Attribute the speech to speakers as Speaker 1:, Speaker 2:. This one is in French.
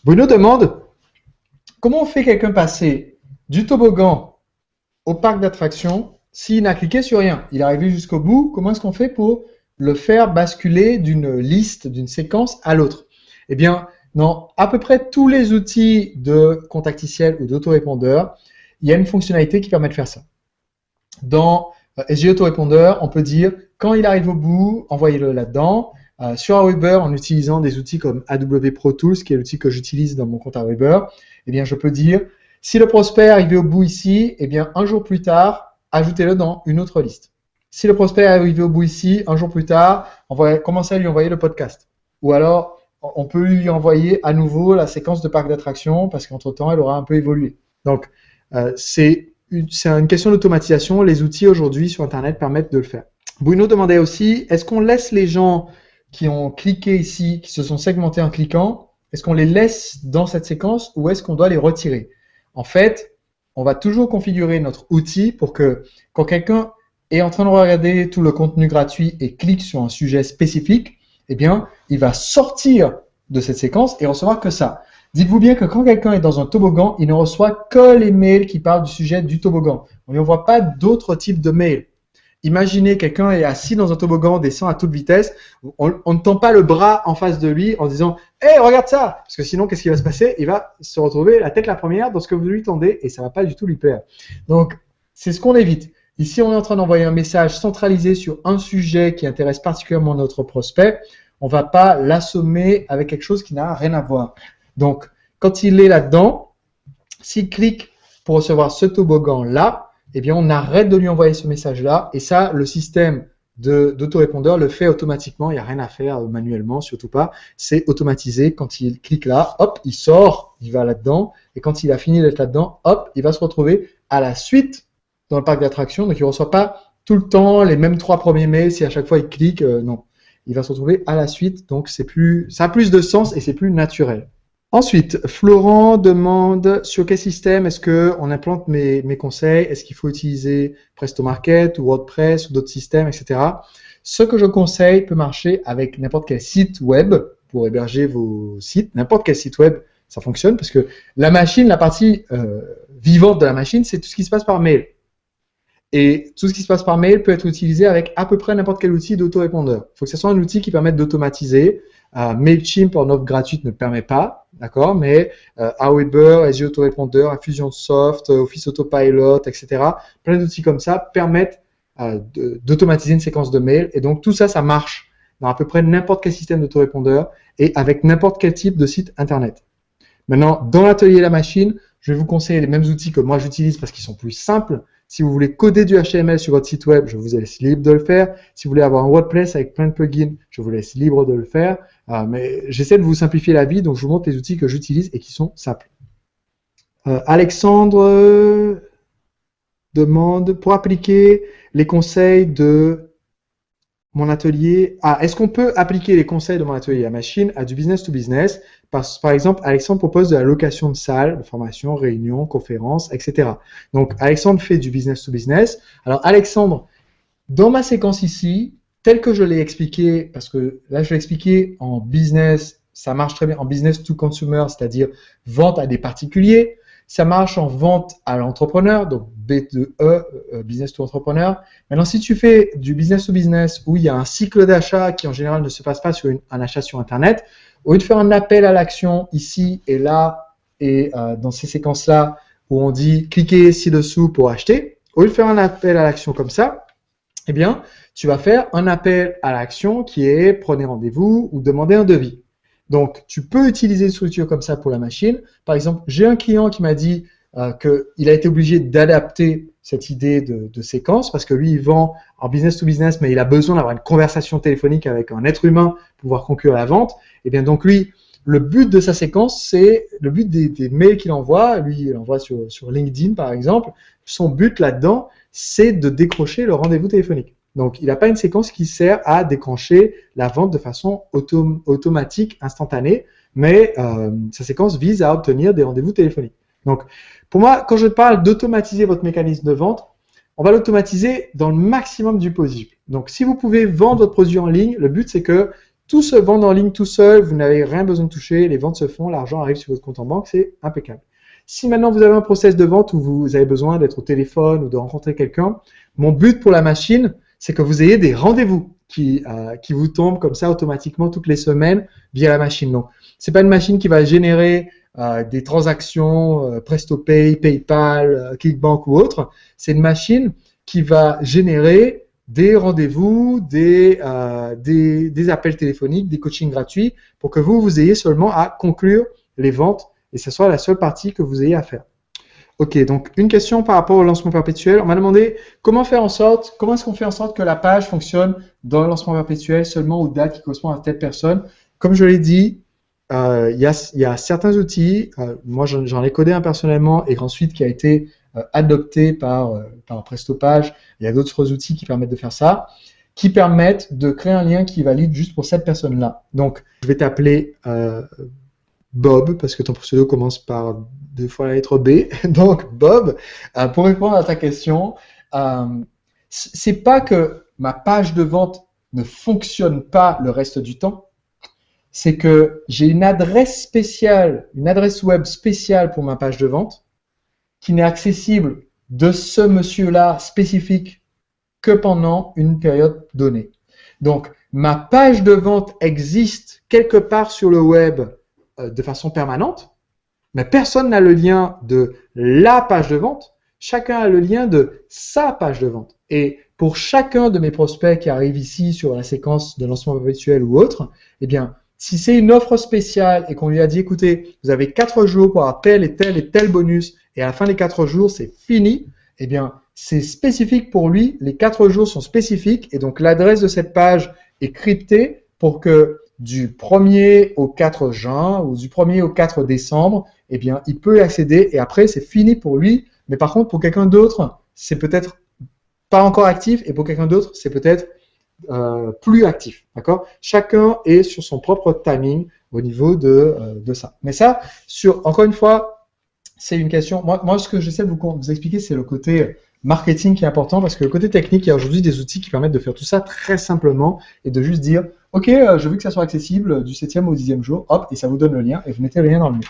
Speaker 1: Bruno demande comment on fait quelqu'un passer du toboggan au parc d'attractions s'il n'a cliqué sur rien. Il est arrivé jusqu'au bout. Comment est-ce qu'on fait pour le faire basculer d'une liste, d'une séquence à l'autre? Eh bien, dans à peu près tous les outils de contacticiel ou d'autorépondeur, il y a une fonctionnalité qui permet de faire ça. Dans SG Autorépondeur, on peut dire quand il arrive au bout, envoyez-le là-dedans. Sur Aweber, en utilisant des outils comme AW Pro Tools, qui est l'outil que j'utilise dans mon compte Aweber, eh bien, je peux dire si le prospect est arrivé au bout ici, eh bien, un jour plus tard, ajoutez-le dans une autre liste. Si le prospect est arrivé au bout ici, un jour plus tard, commencez à lui envoyer le podcast. Ou alors, on peut lui envoyer à nouveau la séquence de parc d'attractions parce qu'entre-temps, elle aura un peu évolué. Donc, c'est une question d'automatisation. Les outils aujourd'hui sur Internet permettent de le faire. Bruno demandait aussi, est-ce qu'on laisse les gens qui ont cliqué ici, qui se sont segmentés en cliquant, est-ce qu'on les laisse dans cette séquence ou est-ce qu'on doit les retirer? En fait, on va toujours configurer notre outil pour que quand quelqu'un est en train de regarder tout le contenu gratuit et clique sur un sujet spécifique, eh bien, il va sortir de cette séquence et recevoir que ça. Dites-vous bien que quand quelqu'un est dans un toboggan, il ne reçoit que les mails qui parlent du sujet du toboggan. On ne lui envoie pas d'autres types de mails. Imaginez quelqu'un est assis dans un toboggan, descend à toute vitesse. On ne tend pas le bras en face de lui en disant « Hey, regarde ça !» Parce que sinon, qu'est-ce qui va se passer? Il va se retrouver la tête la première dans ce que vous lui tendez et ça ne va pas du tout lui plaire. Donc, c'est ce qu'on évite. Ici, on est en train d'envoyer un message centralisé sur un sujet qui intéresse particulièrement notre prospect. On ne va pas l'assommer avec quelque chose qui n'a rien à voir. Donc, quand il est là-dedans, s'il clique pour recevoir ce toboggan-là, eh bien, on arrête de lui envoyer ce message-là. Et ça, le système d'autorépondeur le fait automatiquement. Il n'y a rien à faire manuellement, surtout pas. C'est automatisé. Quand il clique là, hop, il sort, il va là-dedans. Et quand il a fini d'être là-dedans, hop, il va se retrouver à la suite dans le parc d'attractions. Donc, il ne reçoit pas tout le temps les mêmes 3 premiers mails. Si à chaque fois il clique, non. Il va se retrouver à la suite. Donc, ça a plus de sens et c'est plus naturel. Ensuite, Florent demande sur quel système est-ce qu'on implante mes conseils? Est-ce qu'il faut utiliser PrestoMarket ou WordPress ou d'autres systèmes, etc. Ce que je conseille peut marcher avec n'importe quel site web pour héberger vos sites. N'importe quel site web, ça fonctionne parce que la machine, la partie vivante de la machine, c'est tout ce qui se passe par mail. Et tout ce qui se passe par mail peut être utilisé avec à peu près n'importe quel outil d'autorépondeur. Il faut que ce soit un outil qui permette d'automatiser. Mailchimp en offre gratuite ne permet pas, d'accord, mais Aweber, SG Autorépondeur, Infusionsoft, Office Autopilot, etc. Plein d'outils comme ça permettent d'automatiser une séquence de mails. Et donc tout ça, ça marche dans à peu près n'importe quel système d'autorépondeur et avec n'importe quel type de site internet. Maintenant, dans l'atelier La Machine, je vais vous conseiller les mêmes outils que moi j'utilise parce qu'ils sont plus simples. Si vous voulez coder du HTML sur votre site web, je vous laisse libre de le faire. Si vous voulez avoir un WordPress avec plein de plugins, je vous laisse libre de le faire. Mais j'essaie de vous simplifier la vie, donc je vous montre les outils que j'utilise et qui sont simples. Alexandre demande, pour appliquer les conseils de mon atelier, est-ce qu'on peut appliquer les conseils de mon atelier à machine à du business to business? Par exemple, Alexandre propose de la location de salles, de formation, réunions, conférences, etc. Donc, Alexandre fait du business to business. Alors, Alexandre, dans ma séquence ici, telle que je l'ai expliqué, parce que là, je l'ai expliqué en business, ça marche très bien en business to consumer, c'est-à-dire vente à des particuliers. Ça marche en vente à l'entrepreneur, donc B2E, business to entrepreneur. Maintenant, si tu fais du business to business où il y a un cycle d'achat qui en général ne se passe pas sur un achat sur Internet, au lieu de faire un appel à l'action ici et là et dans ces séquences-là où on dit cliquez ci-dessous pour acheter, au lieu de faire un appel à l'action comme ça, eh bien, tu vas faire un appel à l'action qui est prenez rendez-vous ou demandez un devis. Donc, tu peux utiliser une structure comme ça pour la machine. Par exemple, j'ai un client qui m'a dit qu'il a été obligé d'adapter cette idée de séquence parce que lui, il vend en business to business, mais il a besoin d'avoir une conversation téléphonique avec un être humain pour pouvoir conclure la vente. Et bien, donc lui, le but de sa séquence, c'est le but des mails qu'il envoie. Lui, il envoie sur LinkedIn, par exemple. Son but là-dedans, c'est de décrocher le rendez-vous téléphonique. Donc, il n'a pas une séquence qui sert à déclencher la vente de façon automatique, instantanée, mais sa séquence vise à obtenir des rendez-vous téléphoniques. Donc, pour moi, quand je parle d'automatiser votre mécanisme de vente, on va l'automatiser dans le maximum du possible. Donc, si vous pouvez vendre votre produit en ligne, le but, c'est que Tout se vend en ligne tout seul, vous n'avez rien besoin de toucher, les ventes se font, l'argent arrive sur votre compte en banque, c'est impeccable. Si maintenant vous avez un process de vente où vous avez besoin d'être au téléphone ou de rencontrer quelqu'un, mon but pour la machine, c'est que vous ayez des rendez-vous qui vous tombent comme ça automatiquement toutes les semaines via la machine. Donc, c'est pas une machine qui va générer des transactions PrestoPay, PayPal, Clickbank ou autre. C'est une machine qui va générer des rendez-vous, des appels téléphoniques, des coachings gratuits pour que vous ayez seulement à conclure les ventes et ce soit la seule partie que vous ayez à faire. Ok, donc une question par rapport au lancement perpétuel. On m'a demandé comment est-ce qu'on fait en sorte que la page fonctionne dans le lancement perpétuel seulement aux dates qui correspondent à telle personne. Comme je l'ai dit, il y a certains outils, moi j'en ai codé un personnellement et ensuite qui a été adopté par Prestopage. Il y a d'autres outils qui permettent de faire ça, qui permettent de créer un lien qui est valide juste pour cette personne-là. Donc, je vais t'appeler Bob, parce que ton pseudo commence par 2 fois la lettre B. Donc, Bob, pour répondre à ta question, c'est pas que ma page de vente ne fonctionne pas le reste du temps, c'est que j'ai une adresse spéciale, une adresse web spéciale pour ma page de vente, qui n'est accessible de ce monsieur-là spécifique que pendant une période donnée. Donc, ma page de vente existe quelque part sur le web de façon permanente, mais personne n'a le lien de la page de vente, chacun a le lien de sa page de vente. Et pour chacun de mes prospects qui arrivent ici sur la séquence de lancement virtuel ou autre, eh bien, si c'est une offre spéciale et qu'on lui a dit, écoutez, vous avez 4 jours pour avoir tel et tel bonus, et à la fin des 4 jours, c'est fini, eh bien, c'est spécifique pour lui, les 4 jours sont spécifiques, et donc l'adresse de cette page est cryptée pour que du 1er au 4 juin ou du 1er au 4 décembre, eh bien, il peut y accéder, et après, c'est fini pour lui, mais par contre, pour quelqu'un d'autre, c'est peut-être pas encore actif, et pour quelqu'un d'autre, c'est peut-être plus actif, d'accord? Chacun est sur son propre timing au niveau de ça. Mais ça, encore une fois, c'est une question. Moi, ce que j'essaie de vous expliquer, c'est le côté marketing qui est important parce que le côté technique, il y a aujourd'hui des outils qui permettent de faire tout ça très simplement et de juste dire, ok, je veux que ça soit accessible du 7e au 10e jour, hop, et ça vous donne le lien et vous mettez le lien dans le mail.